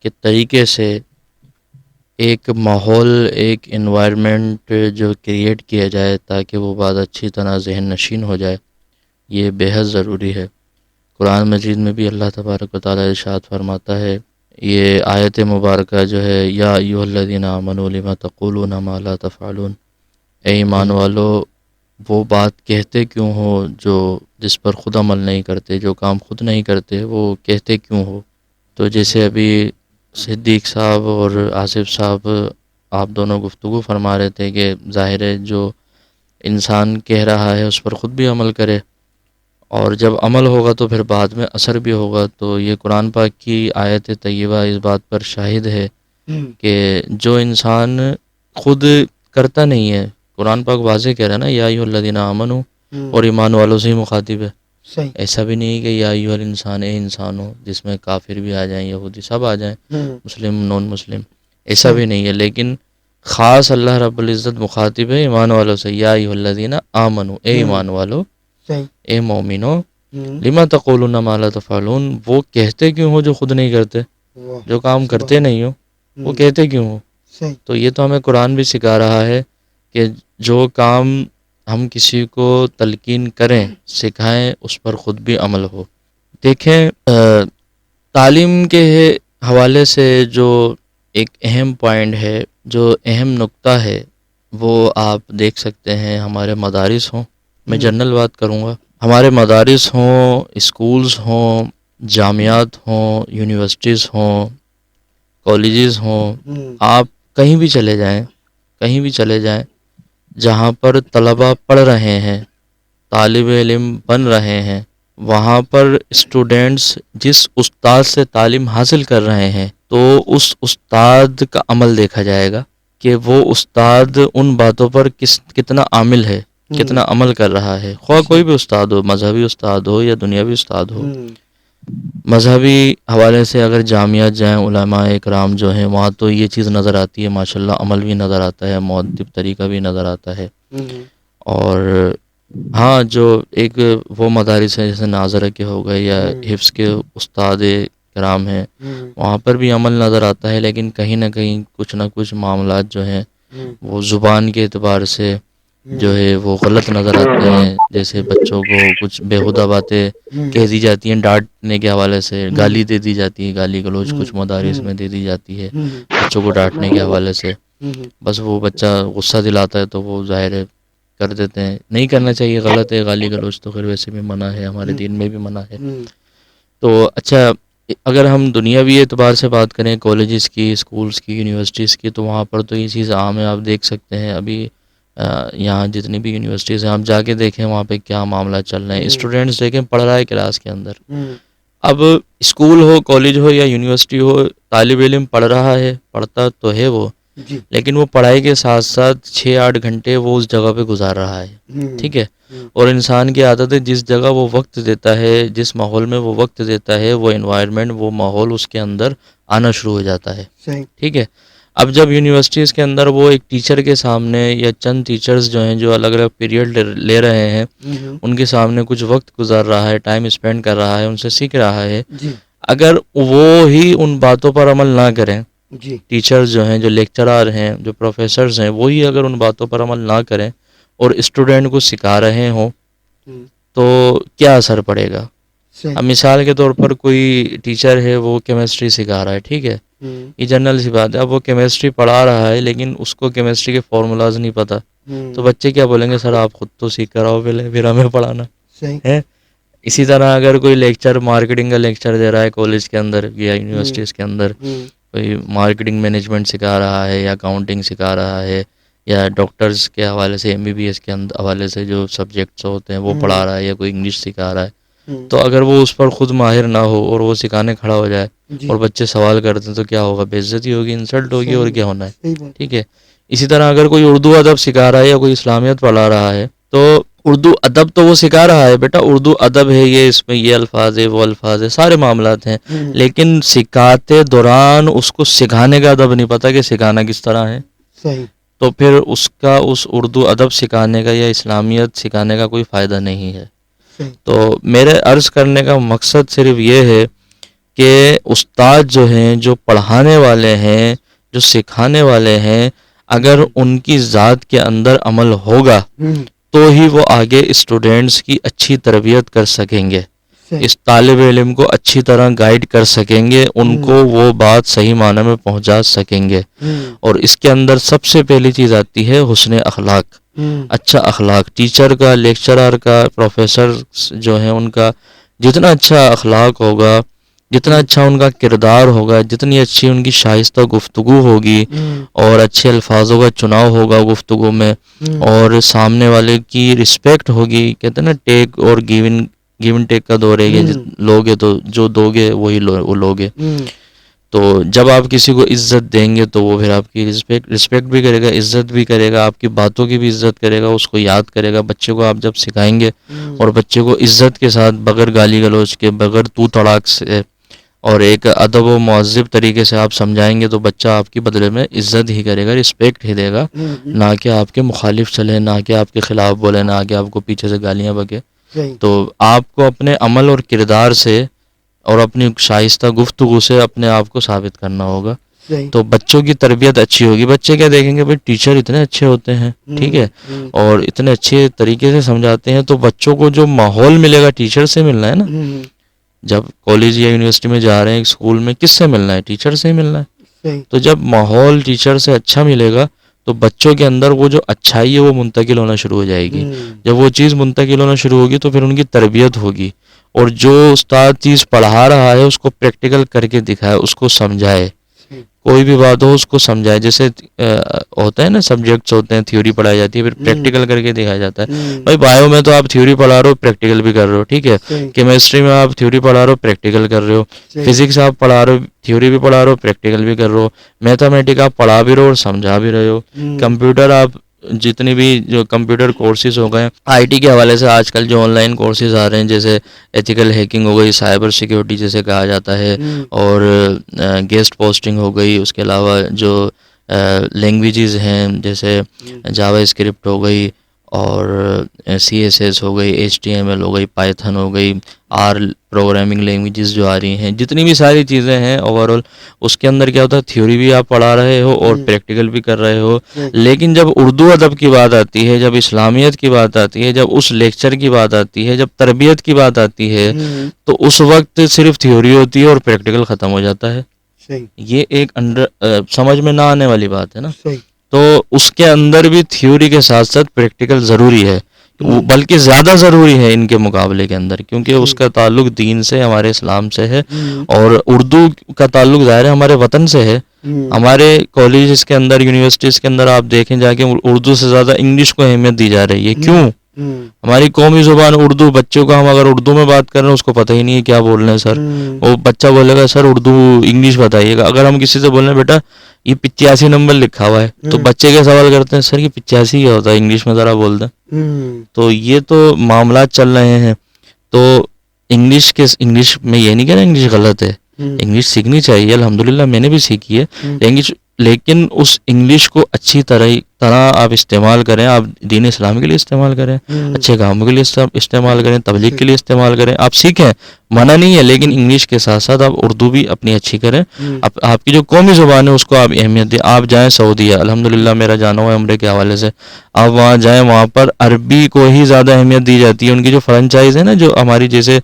کے طریقے سے ایک ماحول، ایک انوائرمنٹ جو کریٹ کیا جائے تاکہ وہ بات اچھی طرح ذہن نشین ہو جائے، یہ بے حد ضروری ہے۔ قرآن مجید میں بھی اللہ تبارک و تعالیٰ ارشاد فرماتا ہے، یہ آیت مبارکہ جو ہے، یا ایھا الذین آمنوا لم تقولون ما لا تفعلون، اے ایمان والو وہ بات کہتے کیوں ہو جس پر خود عمل نہیں کرتے، جو کام خود نہیں کرتے وہ کہتے کیوں ہو۔ تو جیسے ابھی صدیق صاحب اور آصف صاحب آپ دونوں گفتگو فرما رہے تھے کہ ظاہر ہے جو انسان کہہ رہا ہے اس پر خود بھی عمل کرے، اور جب عمل ہوگا تو پھر بعد میں اثر بھی ہوگا۔ تو یہ قرآن پاک کی آیت طیبہ اس بات پر شاہد ہے کہ جو انسان خود کرتا نہیں ہے، قرآن پاک واضح کہہ رہا ہے نا، یا ایھا الذین آمنوا، اور ایمان والوں سے ہی مخاطب ہے۔ ایسا بھی نہیں کہ یا ایھا الانسان، اے انسان ہو، جس میں کافر بھی آ جائیں، یہودی سب آ جائیں، مسلم نان مسلم، ایسا بھی نہیں ہے، لیکن خاص اللہ رب العزت مخاطب ہے ایمان والوں سے، یا ایھا الذین آمنوا، اے ایمان والو، اے مومنو، لما تقولون ما لا تفعلون، وہ کہتے کیوں ہو جو خود نہیں کرتے، جو کام کرتے نہیں ہو وہ کہتے کیوں ہو۔ تو یہ تو ہمیں قرآن بھی سکھا رہا ہے کہ جو کام ہم کسی کو تلقین کریں، سکھائیں، اس پر خود بھی عمل ہو۔ دیکھیں تعلیم کے حوالے سے جو ایک اہم پوائنٹ ہے، جو اہم نقطہ ہے، وہ آپ دیکھ سکتے ہیں ہمارے مدارس ہوں، میں جنرل بات کروں گا، ہمارے مدارس ہوں، اسکولز ہوں، جامعات ہوں، یونیورسٹیز ہوں، کالجز ہوں، آپ کہیں بھی چلے جائیں، کہیں بھی چلے جائیں جہاں پر طلبہ پڑھ رہے ہیں، طالب علم بن رہے ہیں، وہاں پر اسٹوڈینٹس جس استاد سے تعلیم حاصل کر رہے ہیں تو اس استاد کا عمل دیکھا جائے گا کہ وہ استاد ان باتوں پر کتنا عامل ہے، کتنا عمل کر رہا ہے، خواہ کوئی بھی استاد ہو، مذہبی استاد ہو یا دنیاوی استاد ہو۔ مذہبی حوالے سے اگر جامعات جائیں، علماء اکرام جو ہیں وہاں تو یہ چیز نظر آتی ہے، ماشاءاللہ عمل بھی نظر آتا ہے، مؤدب طریقہ بھی نظر آتا ہے۔ اور ہاں جو ایک وہ مدارس ہیں جیسے ناظرہ کے ہو گئے یا حفظ کے استاد کرام ہیں، وہاں پر بھی عمل نظر آتا ہے، لیکن کہیں نہ کہیں کچھ نہ کچھ معاملات جو ہیں وہ زبان کے اعتبار سے جو ہے وہ غلط نظر آتے ہیں، جیسے بچوں کو کچھ بیہودہ باتیں کہہ دی جاتی ہیں، ڈانٹنے کے حوالے سے گالی دے دی جاتی ہے، گالی گلوچ کچھ مدارس میں دے دی جاتی ہے بچوں کو ڈانٹنے کے حوالے سے، بس وہ بچہ غصہ دلاتا ہے تو وہ ظاہر ہے کر دیتے ہیں، نہیں کرنا چاہیے، غلط ہے، گالی گلوچ تو خیر ویسے بھی منع ہے، ہمارے دین میں بھی منع ہے۔ تو اچھا اگر ہم دنیاوی اعتبار سے بات کریں، کالجز کی، اسکولز کی، یونیورسٹیز کی، تو وہاں پر تو یہ چیز عام ہے، آپ دیکھ سکتے ہیں ابھی یہاں جتنی بھی یونیورسٹیز ہیں آپ جا کے دیکھیں وہاں پہ کیا معاملہ چل رہے ہیں، اسٹوڈنٹس دیکھیں پڑھ رہا ہے کلاس کے اندر، اب اسکول ہو، کالج ہو یا یونیورسٹی ہو، طالب علم پڑھ رہا ہے، پڑھتا تو ہے وہ، لیکن وہ پڑھائی کے ساتھ ساتھ 6-8 گھنٹے وہ اس جگہ پہ گزار رہا ہے، ٹھیک ہے، اور انسان کی عادت ہے جس جگہ وہ وقت دیتا ہے، جس ماحول میں وہ وقت دیتا ہے، وہ انوائرمنٹ، وہ ماحول اس کے اندر آنا شروع ہو جاتا ہے، ٹھیک ہے۔ اب جب یونیورسٹیز کے اندر وہ ایک ٹیچر کے سامنے یا چند ٹیچرز جو ہیں جو الگ الگ پیریڈ لے رہے ہیں، ان کے سامنے کچھ وقت گزار رہا ہے، ٹائم اسپینڈ کر رہا ہے، ان سے سیکھ رہا ہے، اگر وہ ہی ان باتوں پر عمل نہ کریں، ٹیچرز جو ہیں، جو لیکچرار ہیں، جو پروفیسرز ہیں، وہی اگر ان باتوں پر عمل نہ کریں اور اسٹوڈنٹ کو سکھا رہے ہوں تو کیا اثر پڑے گا؟ اب مثال کے طور پر کوئی ٹیچر ہے، وہ کیمسٹری سکھا رہا ہے، ٹھیک ہے، یہ جنرل سی بات ہے، اب وہ کیمسٹری پڑھا رہا ہے لیکن اس کو کیمسٹری کے فارمولاز نہیں پتہ، تو بچے کیا بولیں گے، سر آپ خود تو سیکھ کر آؤ پہلے پھر ہمیں پڑھانا ہے۔ اسی طرح اگر کوئی لیکچر، مارکیٹنگ کا لیکچر دے رہا ہے کالج کے اندر یا یونیورسٹیز کے اندر، کوئی مارکیٹنگ مینجمنٹ سکھا رہا ہے یا اکاؤنٹنگ سکھا رہا ہے یا ڈاکٹرز کے حوالے سے MBBS کے حوالے سے جو سبجیکٹس ہوتے ہیں وہ پڑھا رہا ہے یا کوئی انگلش سکھا رہا ہے، تو اگر وہ اس پر خود ماہر نہ ہو اور وہ سکھانے کھڑا ہو جائے اور بچے سوال کرتے ہیں تو کیا ہوگا؟ بے عزتی ہوگی، انسلٹ ہوگی، اور کیا ہونا ہے، ٹھیک ہے۔ اسی طرح اگر کوئی اردو ادب سکھا رہا ہے یا کوئی اسلامیت پڑھا رہا ہے تو اردو ادب تو وہ سکھا رہا ہے، بیٹا اردو ادب ہے، یہ اس میں یہ الفاظ ہے، وہ الفاظ ہے، سارے معاملات ہیں، لیکن سکھاتے دوران اس کو سکھانے کا ادب نہیں پتہ کہ سکھانا کس طرح ہے، تو پھر اس کا اس اردو ادب سکھانے کا یا اسلامیت سکھانے کا کوئی فائدہ نہیں ہے۔ تو میرے عرض کرنے کا مقصد صرف یہ ہے کہ استاد جو ہیں، جو پڑھانے والے ہیں، جو سکھانے والے ہیں، اگر ان کی ذات کے اندر عمل ہوگا تو ہی وہ آگے اسٹوڈینٹس کی اچھی تربیت کر سکیں گے، اس طالب علم کو اچھی طرح گائیڈ کر سکیں گے، ان کو وہ بات صحیح معنی میں پہنچا سکیں گے. اور اس کے اندر سب سے پہلی چیز آتی ہے حسن اخلاق، اچھا اخلاق. ٹیچر کا، لیکچرر کا، پروفیسر جو ہیں ان کا جتنا اچھا اخلاق ہوگا، جتنا اچھا ان کا کردار ہوگا، جتنی اچھی ان کی شائستہ گفتگو ہوگی اور اچھے الفاظوں کا چناؤ ہوگا گفتگو میں، اور سامنے والے کی رسپیکٹ ہوگی. کہتے ہیں نا ٹیک اور گیون ٹیک کا دور ہے، یہ لوگے تو جو دو گے وہی لوگے. تو جب آپ کسی کو عزت دیں گے تو وہ پھر آپ کی رسپیکٹ بھی کرے گا، عزت بھی کرے گا، آپ کی باتوں کی بھی عزت کرے گا، اس کو یاد کرے گا. بچے کو آپ جب سکھائیں گے اور بچے کو عزت کے ساتھ، بغیر گالی گلوچ کے، بغیر تو تڑاک سے اور ایک ادب و مہذب طریقے سے آپ سمجھائیں گے تو بچہ آپ کی بدلے میں عزت ہی کرے گا، رسپیکٹ ہی دے گا، نہ کہ آپ کے مخالف چلے، نہ کہ آپ کے خلاف بولے، نہ کہ آپ کو پیچھے سے گالیاں بکے. تو آپ کو اپنے عمل اور کردار سے اور اپنی شائستہ گفتگو سے اپنے آپ کو ثابت کرنا ہوگا. تو بچوں کی تربیت اچھی ہوگی. بچے کیا دیکھیں گے، بھائی ٹیچر اتنے اچھے ہوتے ہیں، ٹھیک ہے، اور اتنے اچھے طریقے سے سمجھاتے ہیں، تو بچوں کو جو ماحول ملے گا ٹیچر سے ملنا ہے نا. جب کالج یا یونیورسٹی میں جا رہے ہیں، اسکول میں، کس سے ملنا ہے؟ ٹیچر سے ہی ملنا ہے. تو جب ماحول ٹیچر سے اچھا ملے گا تو بچوں کے اندر وہ جو اچھائی ہے وہ منتقل ہونا شروع ہو جائے گی. جب وہ چیز منتقل ہونا شروع ہوگی تو پھر ان کی تربیت ہوگی، اور جو استاد چیز پڑھا رہا ہے اس کو پریکٹیکل کر کے دکھائے، اس کو سمجھائے، کوئی بھی بات ہو اس کو سمجھائے. جیسے ہوتا ہے نا، سبجیکٹس ہوتے ہیں، تھیوری پڑھائی جاتی ہے، پھر پریکٹیکل کر کے دکھایا جاتا ہے. بھائی بایو میں تو آپ تھیوری پڑھا رہے ہو، پریکٹیکل بھی کر رہے ہو، ٹھیک ہے. کیمسٹری میں آپ تھیوری پڑھا رہے ہو، پریکٹیکل کر رہے ہو. فزکس آپ پڑھا رہے ہو، تھیوری بھی پڑھا رہے ہو، پریکٹیکل بھی کر رہے ہو. میتھمیٹک آپ پڑھا بھی رہے ہو اور سمجھا بھی رہے ہو. کمپیوٹر آپ جتنی بھی جو کمپیوٹر کورسز ہو گئے، آئی ٹی کے حوالے سے آج کل جو آن لائن کورسز آ رہے ہیں، جیسے ایتھیکل ہیکنگ ہو گئی، سائبر سیکیورٹی جیسے کہا جاتا ہے، اور گیسٹ پوسٹنگ ہو گئی. اس کے علاوہ جو لینگویجز ہیں جیسے جاوا اسکرپٹ ہو گئی، اور سی ایس ایس ہو گئی، ایچ ٹی ایم ایل ہو گئی، پائتھن ہو گئی، آر پروگرامنگ لینگویجز جو آ رہی ہیں، جتنی بھی ساری چیزیں ہیں اوور آل، اس کے اندر کیا ہوتا ہے، تھیوری بھی آپ پڑھا رہے ہو اور پریکٹیکل بھی کر رہے ہو. لیکن جب اردو ادب کی بات آتی ہے، جب اسلامیت کی بات آتی ہے، جب اس لیکچر کی بات آتی ہے، جب تربیت کی بات آتی ہے، تو اس وقت صرف تھیوری ہوتی ہے اور پریکٹیکل ختم ہو جاتا ہے. یہ ایک سمجھ میں نہ آنے والی بات ہے نا. تو اس کے اندر بھی تھیوری کے ساتھ ساتھ پریکٹیکل ضروری ہے، بلکہ زیادہ ضروری ہے ان کے مقابلے کے اندر، کیونکہ اس کا تعلق دین سے، ہمارے اسلام سے ہے. اور اردو کا تعلق ظاہر ہے ہمارے وطن سے ہے. ہمارے کالجز کے اندر، یونیورسٹیز کے اندر آپ دیکھیں جا کے، اردو سے زیادہ انگلش کو اہمیت دی جا رہی ہے. کیوں؟ ہماری قومی زبان اردو، بچوں کو ہم اگر اردو میں بات کر رہے ہیں اس کو پتہ ہی نہیں ہے کیا بول رہے ہیں سر. وہ بچہ بولے گا سر اردو انگلش بتائیے گا. اگر ہم کسی سے بول رہے ہیں بیٹا یہ 85 نمبر لکھا ہوا ہے، تو بچے کیا سوال کرتے ہیں، سر یہ 85 کیا ہوتا ہے، انگلش میں ذرا بول دیں. تو یہ تو معاملات چل رہے ہیں. تو انگلش میں یہ نہیں کہہ رہا انگلش غلط ہے، انگلش سیکھنی چاہیے، الحمدللہ میں نے بھی سیکھی ہے انگلش، لیکن اس انگلش کو اچھی طرح آپ استعمال کریں، آپ دین اسلام کے لیے استعمال کریں، اچھے کاموں کے لیے استعمال کریں، تبلیغ کے لیے استعمال کریں. آپ سیکھیں، منع نہیں ہے، لیکن انگلش کے ساتھ ساتھ آپ اردو بھی اپنی اچھی کریں. آپ کی جو قومی زبان ہے اس کو آپ اہمیت دیں. آپ جائیں سعودیہ، الحمدللہ میرا جانا ہوا ہے عمرے کے حوالے سے، آپ وہاں جائیں، وہاں پر عربی کو ہی زیادہ اہمیت دی جاتی ہے. ان کی جو فرنچائز ہے نا، جو ہماری جیسے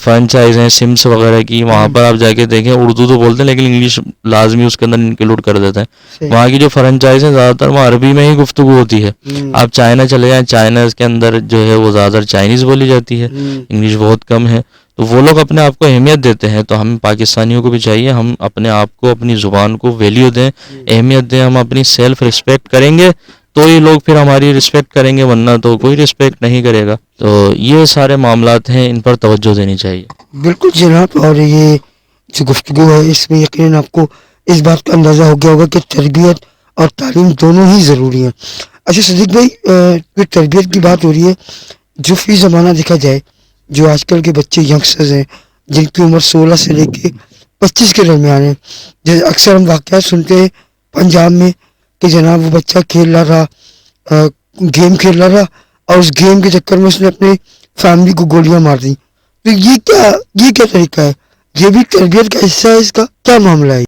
فرنچائز ہیں سمس وغیرہ کی، وہاں پر آپ جا کے دیکھیں اردو تو بولتے ہیں لیکن انگلش لازمی اس کے اندر انکلوڈ کر دیتے ہیں. وہاں کی جو فرنچائز ہیں زیادہ تر وہاں عربی میں ہی گفتگو ہوتی ہے. آپ چائنا چلے جائیں، چائنا کے اندر جو ہے وہ زیادہ تر چائنیز بولی جاتی ہے، انگلش بہت کم ہے. تو وہ لوگ اپنے آپ کو اہمیت دیتے ہیں. تو ہم پاکستانیوں کو بھی چاہیے ہم اپنے آپ کو، اپنی زبان کو ویلیو دیں، اہمیت دیں. ہم اپنی سیلف رسپیکٹ کریں گے تو یہ لوگ پھر ہماری رسپیکٹ کریں گے، ورنہ تو کوئی رسپیکٹ نہیں کرے گا. تو یہ سارے معاملات ہیں، ان پر توجہ دینی چاہیے. بالکل جناب. اور یہ جو گفتگو ہے اس میں یقیناً آپ کو اس بات کا اندازہ ہو گیا ہوگا کہ تربیت اور تعلیم دونوں ہی ضروری ہیں. اچھا صدیق بھائی، پھر تربیت کی بات ہو رہی ہے، جو فی زمانہ دیکھا جائے، جو آج کل کے بچے ینگسٹرز ہیں جن کی عمر 16 سے لے کے 25 کے درمیان ہے، جیسے اکثر ہم واقعات سنتے ہیں پنجاب میں کہ جناب وہ بچہ کھیل رہا گیم کھیل رہا اور اس گیم کے چکر میں اس نے اپنے فیملی کو گولیاں مار دیں. تو یہ کیا طریقہ ہے؟ یہ بھی تربیت کا حصہ ہے، اس کا کیا معاملہ ہے؟